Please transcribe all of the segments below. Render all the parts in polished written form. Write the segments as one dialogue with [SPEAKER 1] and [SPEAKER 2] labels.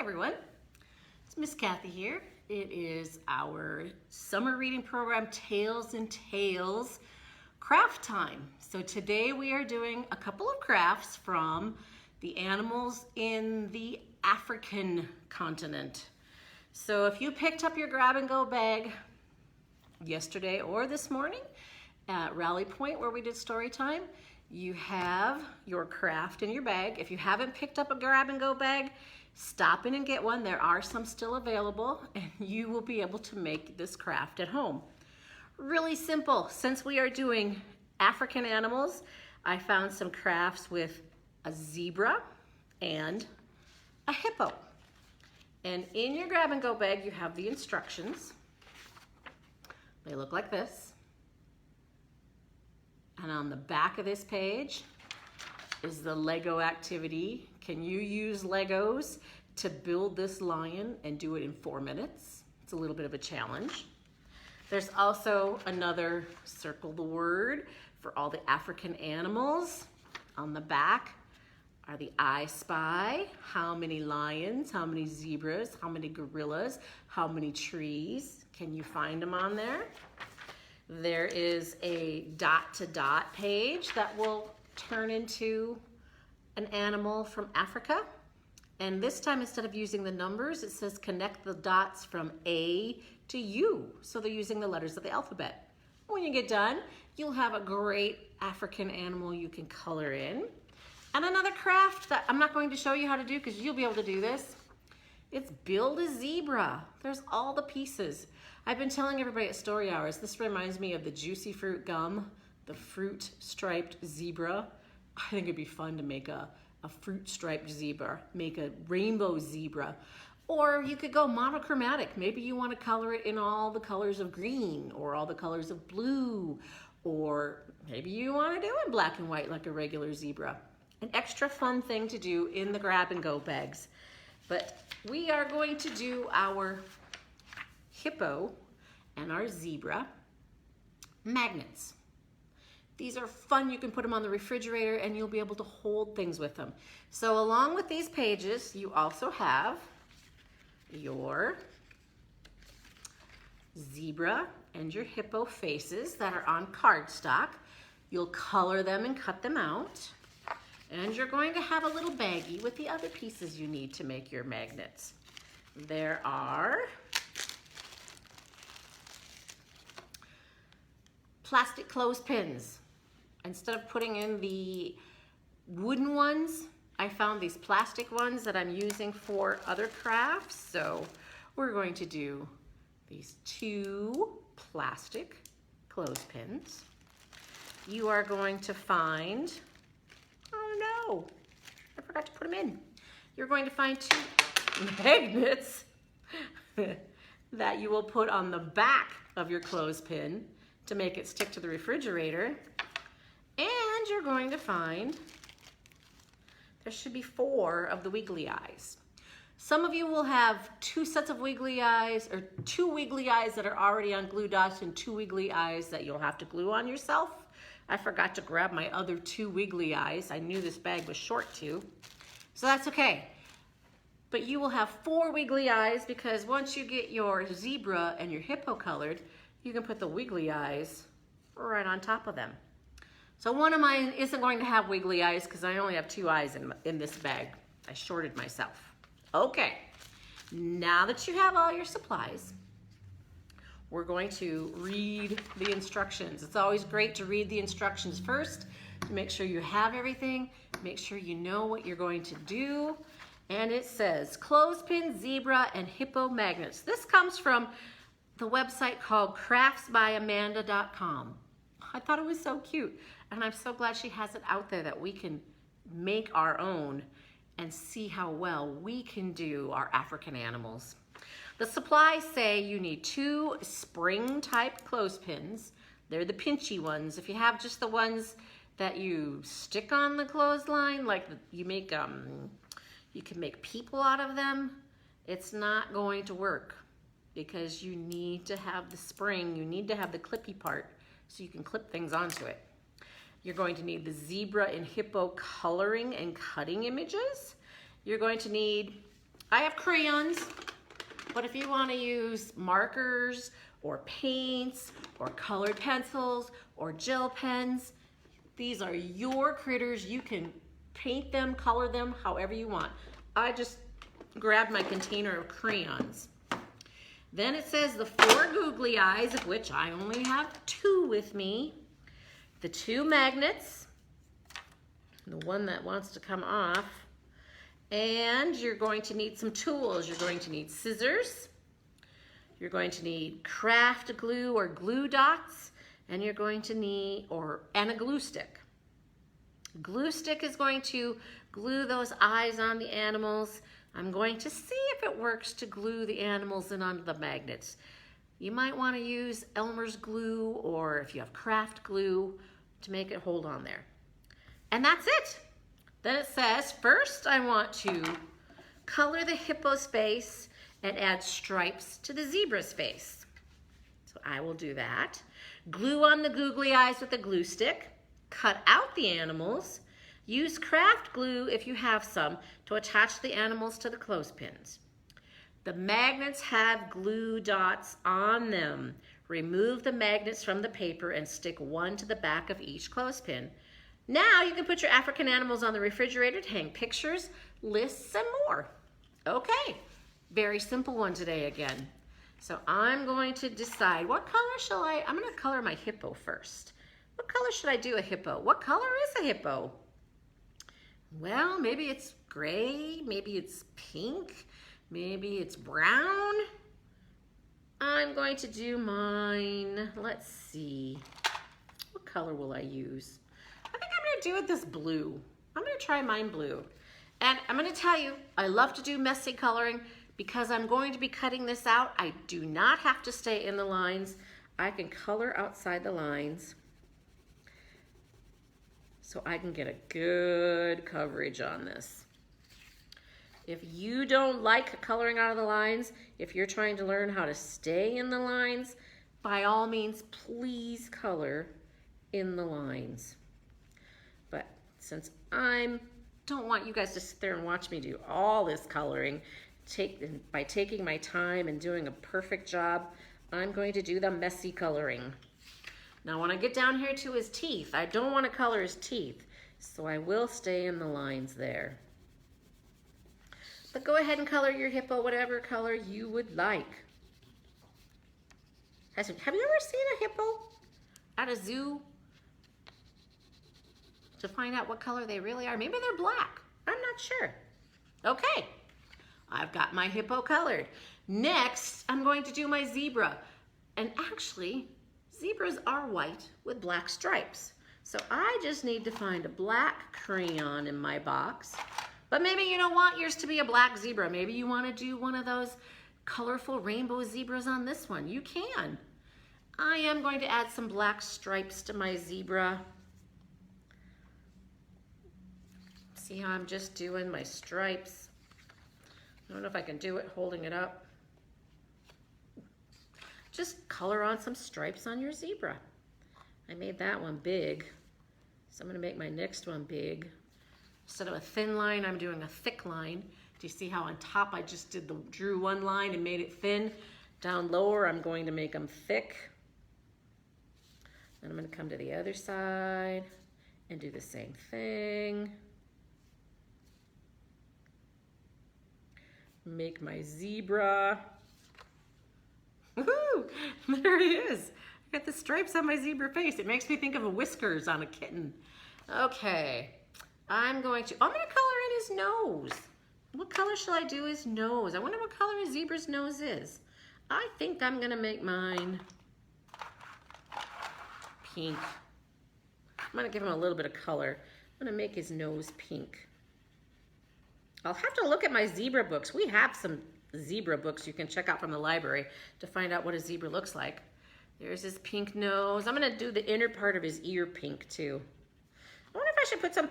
[SPEAKER 1] everyone, it's Miss Kathy here. It is our summer reading program, Tales and Tales craft time. So today we are doing a couple of crafts from the animals in the African continent. So if you picked up your grab and go bag yesterday or this morning at Rally Point where we did story time, you have your craft in your bag. If you haven't picked up a grab and go bag, stop in and get one. There are some still available and you will be able to make this craft at home. Really simple. Since we are doing African animals, I found some crafts with a zebra and a hippo. And in your grab and go bag, you have the instructions. They look like this. And on the back of this page is the Lego activity. Can you use Legos to build this lion and do it in 4 minutes? It's a little bit of a challenge. There's also another circle the word for all the African animals. On the back are the I Spy, how many lions, how many zebras, how many gorillas, how many trees. Can you find them on there? There is a dot to dot page that will turn into an animal from Africa. And this time, instead of using the numbers, it says connect the dots from A to U. So they're using the letters of the alphabet. When you get done, you'll have a great African animal you can color in. And another craft that I'm not going to show you how to do because you'll be able to do this. It's build a zebra. There's all the pieces. I've been telling everybody at story hours, this reminds me of the Juicy Fruit gum, the fruit striped zebra. I think it'd be fun to make a fruit striped zebra, make a rainbow zebra. Or you could go monochromatic. Maybe you want to color it in all the colors of green or all the colors of blue. Or maybe you want to do it in black and white like a regular zebra. An extra fun thing to do in the grab and go bags. But we are going to do our hippo and our zebra magnets. These are fun. You can put them on the refrigerator and you'll be able to hold things with them. So along with these pages, you also have your zebra and your hippo faces that are on cardstock. You'll color them and cut them out. And you're going to have a little baggie with the other pieces you need to make your magnets. There are plastic clothespins. Instead of putting in the wooden ones, I found these plastic ones that I'm using for other crafts. So we're going to do these 2 plastic clothespins. You are going to find, oh no, I forgot to put them in. You're going to find 2 magnets that you will put on the back of your clothespin to make it stick to the refrigerator. And you're going to find, there should be 4 of the wiggly eyes. Some of you will have 2 sets of wiggly eyes or 2 wiggly eyes that are already on glue dots and 2 wiggly eyes that you'll have to glue on yourself. I forgot to grab my other 2 wiggly eyes. I knew this bag was short too, so that's okay. But you will have 4 wiggly eyes because once you get your zebra and your hippo colored, you can put the wiggly eyes right on top of them. So one of mine isn't going to have wiggly eyes because I only have 2 eyes in this bag. I shorted myself. Okay, now that you have all your supplies, we're going to read the instructions. It's always great to read the instructions first to make sure you have everything, make sure you know what you're going to do. And it says clothespin, zebra, and hippo magnets. This comes from the website called craftsbyamanda.com. I thought it was so cute. And I'm so glad she has it out there that we can make our own and see how well we can do our African animals. The supplies say you need 2 spring-type clothespins. They're the pinchy ones. If you have just the ones that you stick on the clothesline, like you make, you can make people out of them, it's not going to work because you need to have the spring, you need to have the clippy part so you can clip things onto it. You're going to need the zebra and hippo coloring and cutting images. You're going to need I have crayons, but if you want to use markers or paints or colored pencils or gel pens, these are your critters. You can paint them, color them however you want. I just grabbed my container of crayons. Then it says the 4 googly eyes, of which I only have 2 with me. The 2 magnets, the one that wants to come off. And you're going to need some tools. You're going to need scissors. You're going to need craft glue or glue dots. And you're going to need, and a glue stick. Glue stick is going to glue those eyes on the animals. I'm going to see if it works to glue the animals in onto the magnets. You might want to use Elmer's glue, or if you have craft glue, to make it hold on there. And that's it. Then it says, first I want to color the hippo's face and add stripes to the zebra's face. So I will do that. Glue on the googly eyes with a glue stick. Cut out the animals. Use craft glue, if you have some, to attach the animals to the clothespins. The magnets have glue dots on them. Remove the magnets from the paper and stick one to the back of each clothespin. Now you can put your African animals on the refrigerator to hang pictures, lists, and more. Okay, very simple one today again. So I'm going to decide what color I'm going to color my hippo first. What color should I do a hippo? What color is a hippo? Well, maybe it's gray, maybe it's pink, maybe it's brown. I'm going to do mine, let's see. What color will I use? I think I'm gonna do it this blue. I'm gonna try mine blue. And I'm gonna tell you, I love to do messy coloring because I'm going to be cutting this out. I do not have to stay in the lines. I can color outside the lines so I can get a good coverage on this. If you don't like coloring out of the lines, if you're trying to learn how to stay in the lines, by all means, please color in the lines. But since I don't want you guys to sit there and watch me do all this coloring, by taking my time and doing a perfect job, I'm going to do the messy coloring. Now when I get down here to his teeth, I don't want to color his teeth, so I will stay in the lines there. But go ahead and color your hippo whatever color you would like. Have you ever seen a hippo at a zoo to find out what color they really are? Maybe they're black. I'm not sure. Okay, I've got my hippo colored. Next, I'm going to do my zebra. And actually, zebras are white with black stripes. So I just need to find a black crayon in my box. But maybe you don't want yours to be a black zebra. Maybe you want to do one of those colorful rainbow zebras on this one. You can. I am going to add some black stripes to my zebra. See how I'm just doing my stripes? I don't know if I can do it holding it up. Just color on some stripes on your zebra. I made that one big, so I'm going to make my next one big. Instead of a thin line, I'm doing a thick line. Do you see how on top I just drew one line and made it thin? Down lower, I'm going to make them thick. Then I'm going to come to the other side and do the same thing. Make my zebra. Woohoo! There he is. I got the stripes on my zebra face. It makes me think of a whiskers on a kitten. Okay, I'm going to color in his nose. What color shall I do his nose? I wonder what color a zebra's nose is. I think I'm gonna make mine pink. I'm gonna give him a little bit of color. I'm gonna make his nose pink. I'll have to look at my zebra books. We have some zebra books you can check out from the library to find out what a zebra looks like. There's his pink nose. I'm gonna do the inner part of his ear pink too. I wonder if I should put some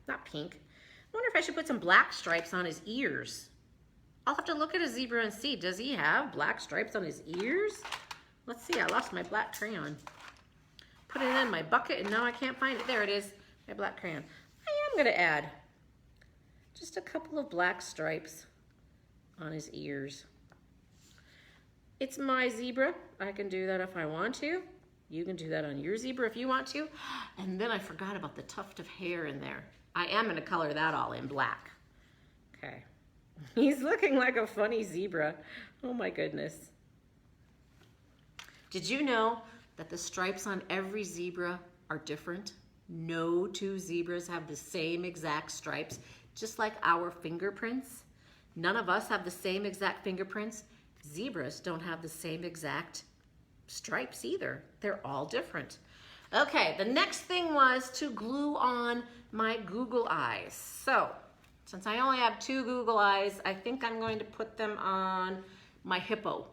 [SPEAKER 1] not pink. I wonder if I should put some black stripes on his ears. I'll have to look at a zebra and see, does he have black stripes on his ears? Let's see, I lost my black crayon. Put it in my bucket and now I can't find it. There it is, my black crayon. I am gonna add just just a couple of black stripes on his ears. It's my zebra. I can do that if I want to. You can do that on your zebra if you want to. And then I forgot about the tuft of hair in there. I am gonna color that all in black. Okay. He's looking like a funny zebra. Oh my goodness. Did you know that the stripes on every zebra are different? No two zebras have the same exact stripes, just like our fingerprints. None of us have the same exact fingerprints. Zebras don't have the same exact stripes either. They're all different. Okay, the next thing was to glue on my Google eyes. So, since I only have 2 Google eyes, I think I'm going to put them on my hippo.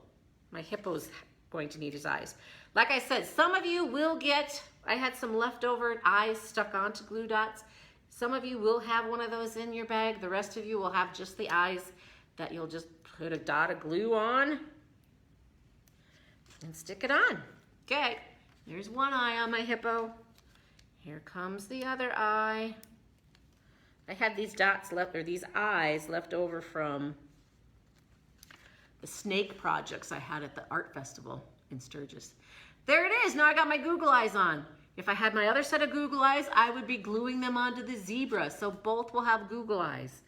[SPEAKER 1] My hippo's going to need his eyes. Like I said, some of you will get, I had some leftover eyes stuck onto glue dots. Some of you will have one of those in your bag. The rest of you will have just the eyes that you'll just put a dot of glue on and stick it on. Okay, there's one eye on my hippo. Here comes the other eye. I had these dots left, or these eyes left over from the snake projects I had at the art festival in Sturgis. There it is, now I got my Google eyes on. If I had my other set of Google eyes, I would be gluing them onto the zebra, so both will have Google eyes.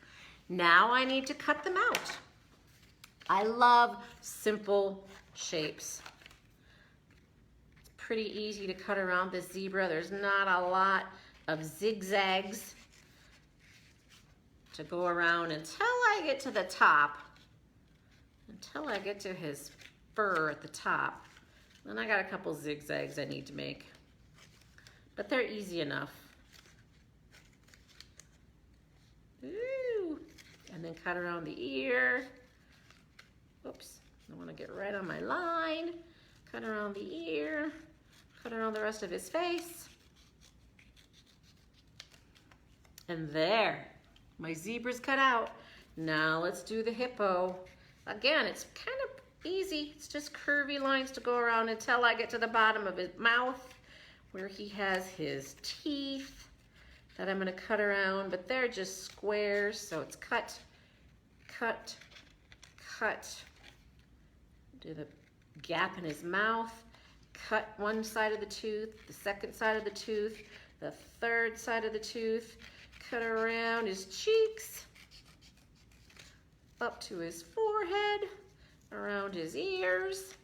[SPEAKER 1] Now I need to cut them out. I love simple shapes. It's pretty easy to cut around the zebra. There's not a lot of zigzags to go around until I get to the top, until I get to his fur at the top. Then I got a couple zigzags I need to make, but they're easy enough. Ooh. And then cut around the ear. Oops, I want to get right on my line. Cut around the ear, cut around the rest of his face. And there, my zebra's cut out. Now let's do the hippo. Again, it's kind of easy. It's just curvy lines to go around until I get to the bottom of his mouth where he has his teeth that I'm going to cut around, but they're just squares, so it's cut, cut, cut. Do the gap in his mouth, cut one side of the tooth, the second side of the tooth, the third side of the tooth, cut around his cheeks, up to his forehead, around his ears,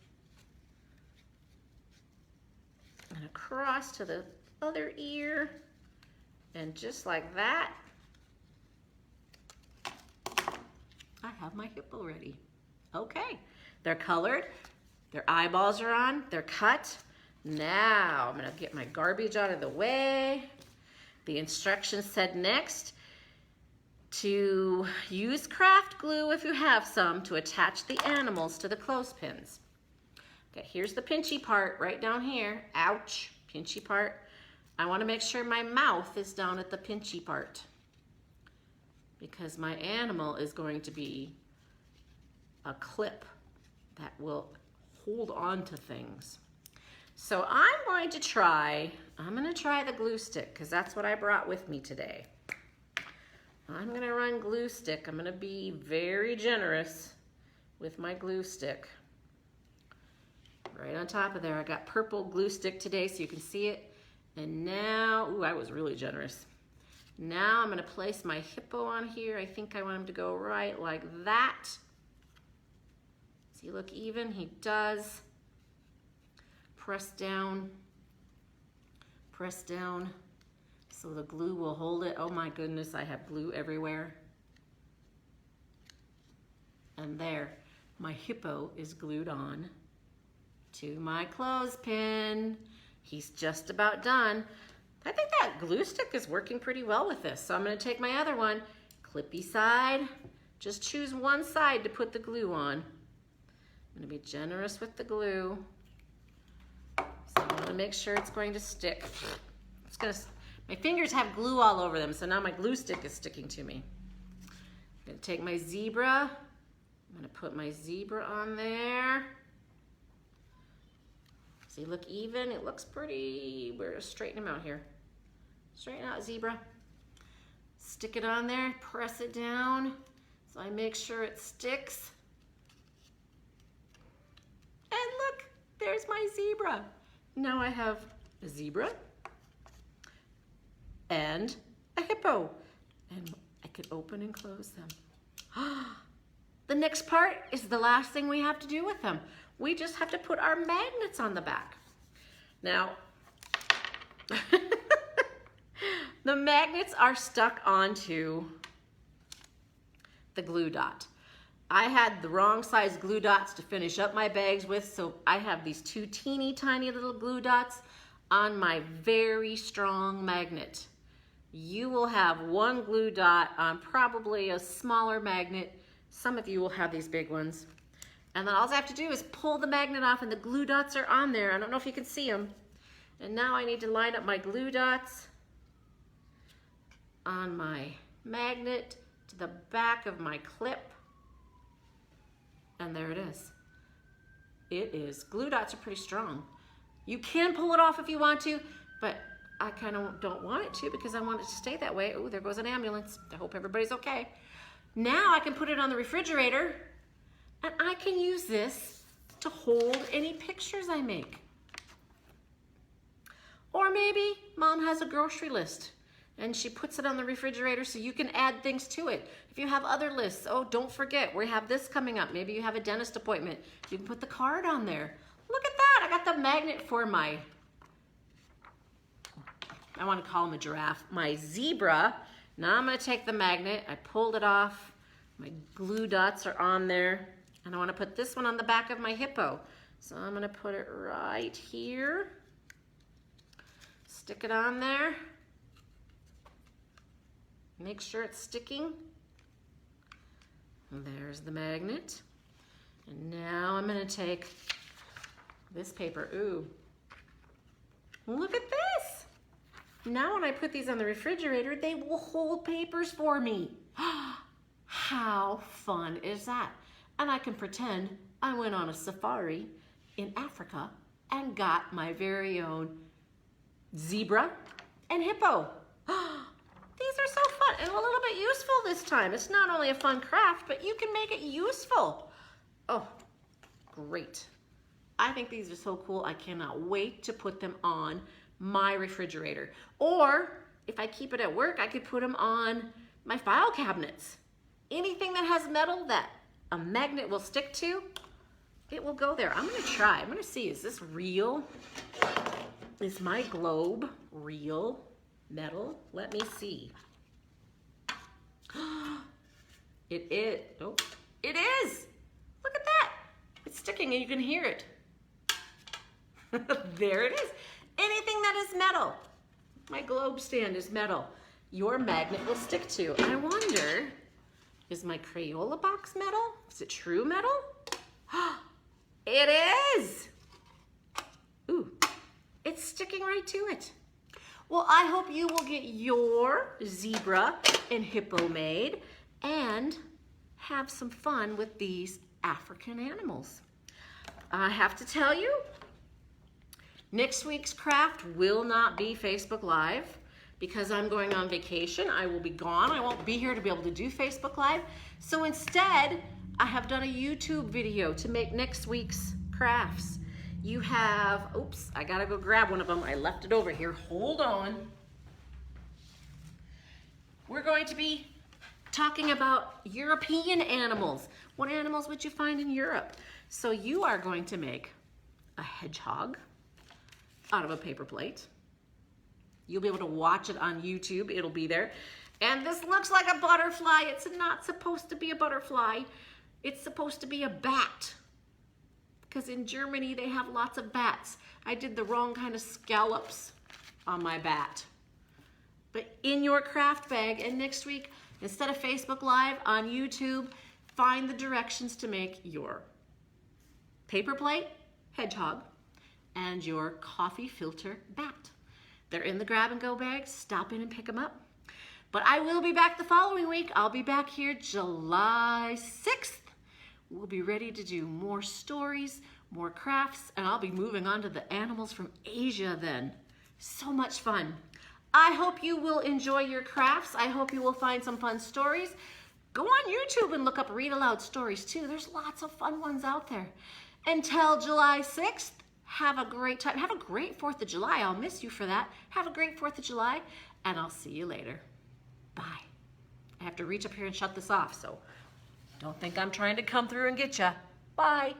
[SPEAKER 1] and across to the other ear, and just like that, I have my hippo ready. Okay, they're colored, their eyeballs are on, they're cut. Now I'm gonna get my garbage out of the way. The instructions said next to use craft glue if you have some to attach the animals to the clothespins. Okay, here's the pinchy part right down here. Ouch, pinchy part. I want to make sure my mouth is down at the pinchy part because my animal is going to be a clip that will hold on to things. So I'm going to try the glue stick because that's what I brought with me today. I'm going to run glue stick. I'm going to be very generous with my glue stick. Right on top of there, I got purple glue stick today so you can see it. And now, ooh, I was really generous. Now I'm going to place my hippo on here. I think I want him to go right like that. Does he look even? He does. Press down so the glue will hold it. Oh my goodness, I have glue everywhere. And there, my hippo is glued on to my clothespin. He's just about done. I think that glue stick is working pretty well with this. So I'm going to take my other one, clippy side. Just choose one side to put the glue on. I'm going to be generous with the glue. So I want to make sure it's going to stick. My fingers have glue all over them, so now my glue stick is sticking to me. I'm going to take my zebra. I'm going to put my zebra on there. Does he look even? It looks pretty. We're going to straighten him out here. Straighten out, zebra. Stick it on there, press it down so I make sure it sticks. And look, there's my zebra. Now I have a zebra and a hippo, and I can open and close them. The next part is the last thing we have to do with them. We just have to put our magnets on the back. Now, the magnets are stuck onto the glue dot. I had the wrong size glue dots to finish up my bags with, so I have these two teeny tiny little glue dots on my very strong magnet. You will have one glue dot on probably a smaller magnet. Some of you will have these big ones. And then all I have to do is pull the magnet off and the glue dots are on there. I don't know if you can see them. And now I need to line up my glue dots on my magnet to the back of my clip. And there it is. It is. Glue dots are pretty strong. You can pull it off if you want to, but I kind of don't want it to because I want it to stay that way. Oh, there goes an ambulance. I hope everybody's okay. Now I can put it on the refrigerator and I can use this to hold any pictures I make. Or maybe mom has a grocery list and she puts it on the refrigerator so you can add things to it. If you have other lists, oh, don't forget, we have this coming up. Maybe you have a dentist appointment. You can put the card on there. Look at that, I got the magnet for my, I want to call him a giraffe, my zebra. Now I'm gonna take the magnet, I pulled it off, my glue dots are on there, and I wanna put this one on the back of my hippo. So I'm gonna put it right here, stick it on there, make sure it's sticking. And there's the magnet. And now I'm gonna take this paper, ooh, look at this. Now when I put these on the refrigerator, they will hold papers for me. How fun is that? And I can pretend I went on a safari in Africa and got my very own zebra and hippo. These are so fun and a little bit useful this time. It's not only a fun craft, but you can make it useful. Oh, great. I think these are so cool. I cannot wait to put them on my refrigerator. Or if I keep it at work, I could put them on my file cabinets. Anything that has metal that a magnet will stick to, it will go there. I'm gonna try, I'm gonna see, is this real? Is my globe real metal? Let me see. It is, oh, it is. Look at that. It's sticking and you can hear it. There it is. Anything that is metal. My globe stand is metal. Your magnet will stick to. I wonder, is my Crayola box metal? Is it true metal? It is. Ooh, it's sticking right to it. Well, I hope you will get your zebra and hippo made and have some fun with these African animals. I have to tell you, next week's craft will not be Facebook Live because I'm going on vacation. I will be gone. I won't be here to be able to do Facebook Live. So instead, I have done a YouTube video to make next week's crafts. You have, oops, I gotta go grab one of them. I left it over here. Hold on. We're going to be talking about European animals. What animals would you find in Europe? So you are going to make a hedgehog out of a paper plate. You'll be able to watch it on YouTube. It'll be there. And this looks like a butterfly. It's not supposed to be a butterfly. It's supposed to be a bat. Because in Germany, they have lots of bats. I did the wrong kind of scallops on my bat. But in your craft bag, and next week, instead of Facebook Live on YouTube, find the directions to make your paper plate hedgehog and your coffee filter bat. They're in the grab and go bag. Stop in and pick them up. But I will be back the following week. I'll be back here July 6th. We'll be ready to do more stories, more crafts, and I'll be moving on to the animals from Asia then. So much fun. I hope you will enjoy your crafts. I hope you will find some fun stories. Go on YouTube and look up read aloud stories too. There's lots of fun ones out there. Until July 6th, have a great time. Have a great 4th of July. I'll miss you for that. Have a great 4th of July, and I'll see you later. Bye. I have to reach up here and shut this off, so don't think I'm trying to come through and get ya. Bye.